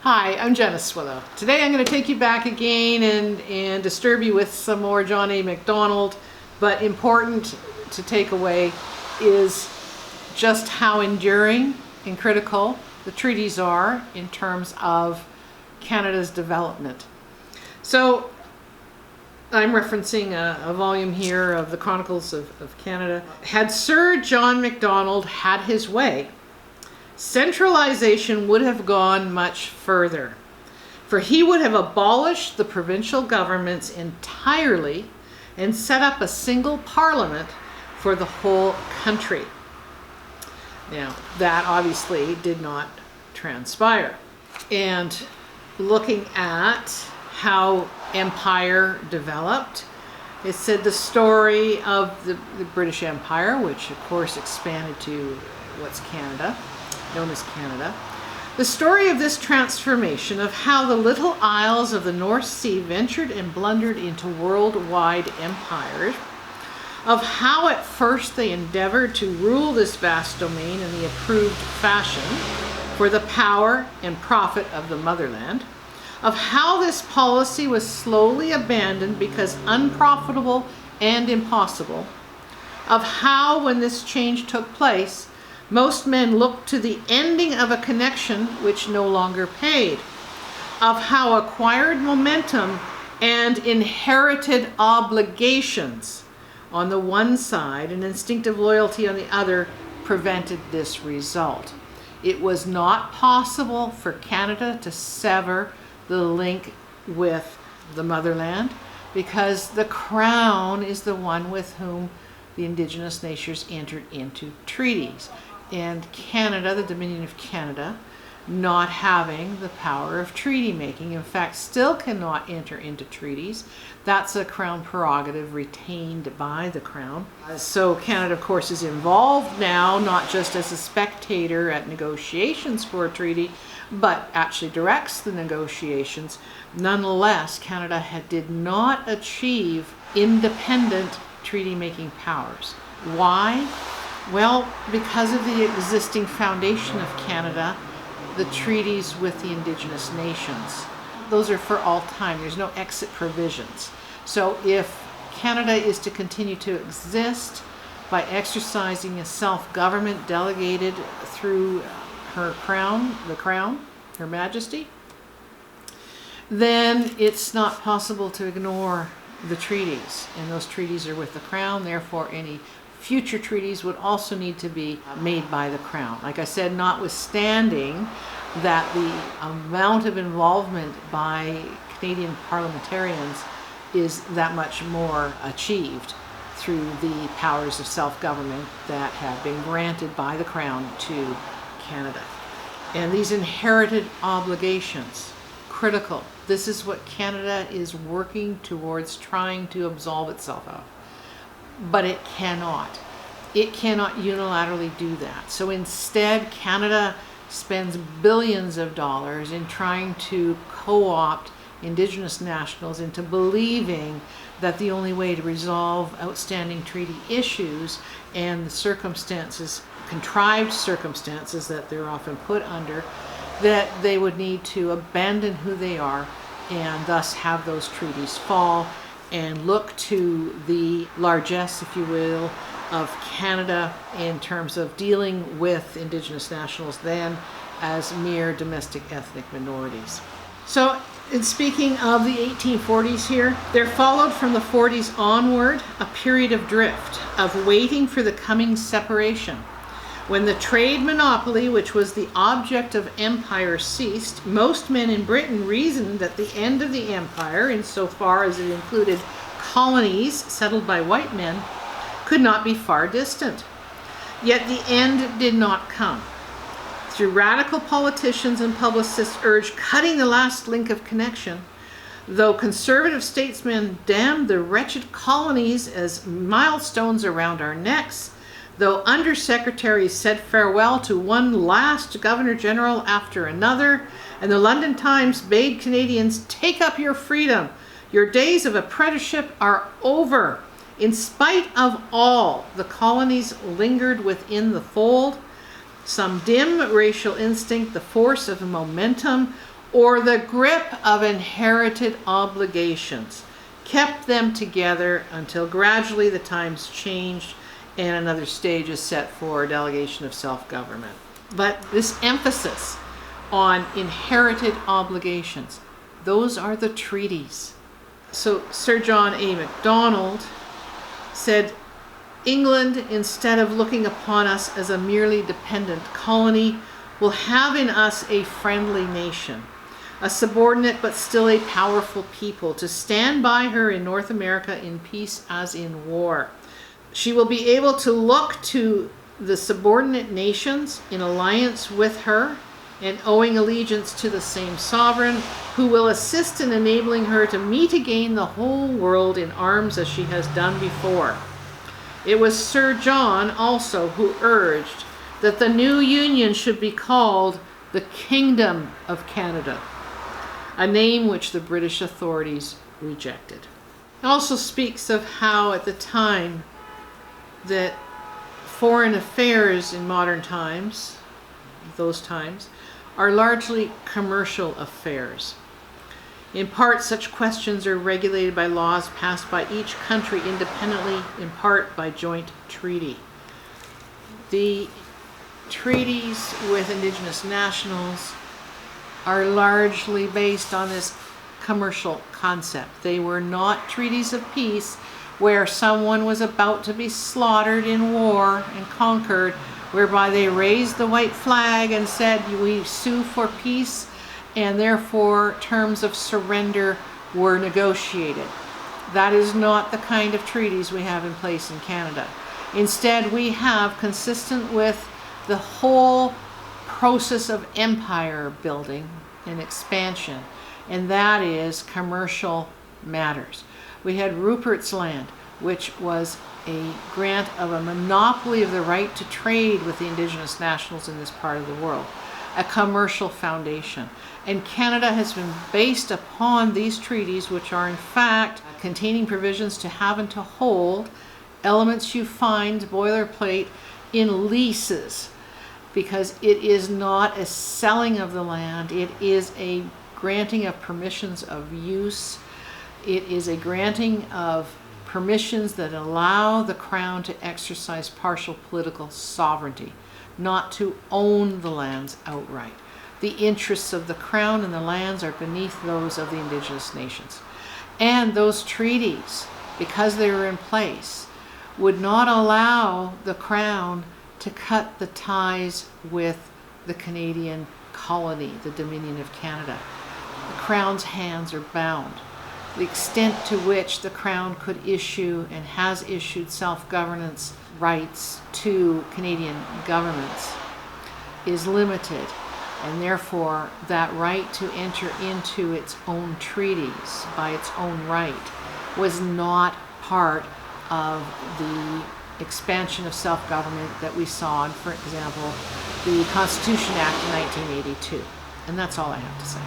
Hi, I'm Janice Swillo. Today I'm going to take you back again and disturb you with some more John A. Macdonald, but important to take away is just how enduring and critical the treaties are in terms of Canada's development. So I'm referencing a volume here of the Chronicles of Canada. Had Sir John Macdonald had his way, centralization would have gone much further, for he would have abolished the provincial governments entirely and set up a single parliament for the whole country. Now, that obviously did not transpire. And looking at how empire developed, it said the story of the British Empire, which of course expanded to what's Canada, known as Canada. The story of this transformation of how the little isles of the North Sea ventured and blundered into worldwide empires, of how at first they endeavored to rule this vast domain in the approved fashion for the power and profit of the motherland, of how this policy was slowly abandoned because unprofitable and impossible, of how when this change took place, most men looked to the ending of a connection which no longer paid, of how acquired momentum and inherited obligations on the one side and instinctive loyalty on the other prevented this result. It was not possible for Canada to sever the link with the motherland because the Crown is the one with whom the Indigenous nations entered into treaties. And Canada, the Dominion of Canada, not having the power of treaty making, in fact still cannot enter into treaties. That's a Crown prerogative retained by the Crown. So Canada of course is involved now, not just as a spectator at negotiations for a treaty, but actually directs the negotiations. Nonetheless, Canada did not achieve independent treaty making powers. Why? Well, because of the existing foundation of Canada, the treaties with the Indigenous nations. Those are for all time. There's no exit provisions. So if Canada is to continue to exist by exercising a self-government delegated through her crown, the Crown, Her Majesty, then it's not possible to ignore the treaties. And those treaties are with the Crown, therefore any future treaties would also need to be made by the Crown. Like I said, notwithstanding that the amount of involvement by Canadian parliamentarians is that much more achieved through the powers of self-government that have been granted by the Crown to Canada. And these inherited obligations, critical. This is what Canada is working towards trying to absolve itself of. But it cannot. It cannot unilaterally do that. So instead, Canada spends billions of dollars in trying to co-opt Indigenous nationals into believing that the only way to resolve outstanding treaty issues and the circumstances, contrived circumstances that they're often put under, that they would need to abandon who they are and thus have those treaties fall and look to the largesse, if you will, of Canada in terms of dealing with Indigenous nationals then as mere domestic ethnic minorities. So in speaking of the 1840s here, there followed from the 40s onward a period of drift, of waiting for the coming separation. When the trade monopoly, which was the object of empire, ceased, most men in Britain reasoned that the end of the empire, insofar as it included colonies settled by white men, could not be far distant. Yet the end did not come. Through radical politicians and publicists urged cutting the last link of connection, though conservative statesmen damned the wretched colonies as milestones around our necks, though undersecretaries said farewell to one last governor-general after another, and the London Times bade Canadians take up your freedom. Your days of apprenticeship are over. In spite of all, the colonies lingered within the fold. Some dim racial instinct, the force of momentum, or the grip of inherited obligations kept them together until gradually the times changed and another stage is set for delegation of self-government. But this emphasis on inherited obligations, those are the treaties. So Sir John A. Macdonald said, England, instead of looking upon us as a merely dependent colony, will have in us a friendly nation, a subordinate but still a powerful people, to stand by her in North America in peace as in war. She will be able to look to the subordinate nations in alliance with her and owing allegiance to the same sovereign, who will assist in enabling her to meet again the whole world in arms as she has done before. It was Sir John also who urged that the new union should be called the Kingdom of Canada, a name which the British authorities rejected. It also speaks of how at the time that foreign affairs in modern times, those times, are largely commercial affairs. In part, such questions are regulated by laws passed by each country independently, in part by joint treaty. The treaties with Indigenous nationals are largely based on this commercial concept. They were not treaties of peace where someone was about to be slaughtered in war and conquered, whereby they raised the white flag and said, we sue for peace, and therefore terms of surrender were negotiated. That is not the kind of treaties we have in place in Canada. Instead, we have, consistent with the whole process of empire building and expansion, and that is commercial matters. We had Rupert's Land, which was a grant of a monopoly of the right to trade with the Indigenous nationals in this part of the world, a commercial foundation. And Canada has been based upon these treaties, which are in fact containing provisions to have and to hold elements you find boilerplate in leases, because it is not a selling of the land, it is a granting of permissions of use. It is a granting of permissions that allow the Crown to exercise partial political sovereignty, not to own the lands outright. The interests of the Crown and the lands are beneath those of the Indigenous nations. And those treaties, because they were in place, would not allow the Crown to cut the ties with the Canadian colony, the Dominion of Canada. The Crown's hands are bound. The extent to which the Crown could issue and has issued self-governance rights to Canadian governments is limited, and therefore that right to enter into its own treaties by its own right was not part of the expansion of self-government that we saw in, for example, the Constitution Act of 1982. And that's all I have to say.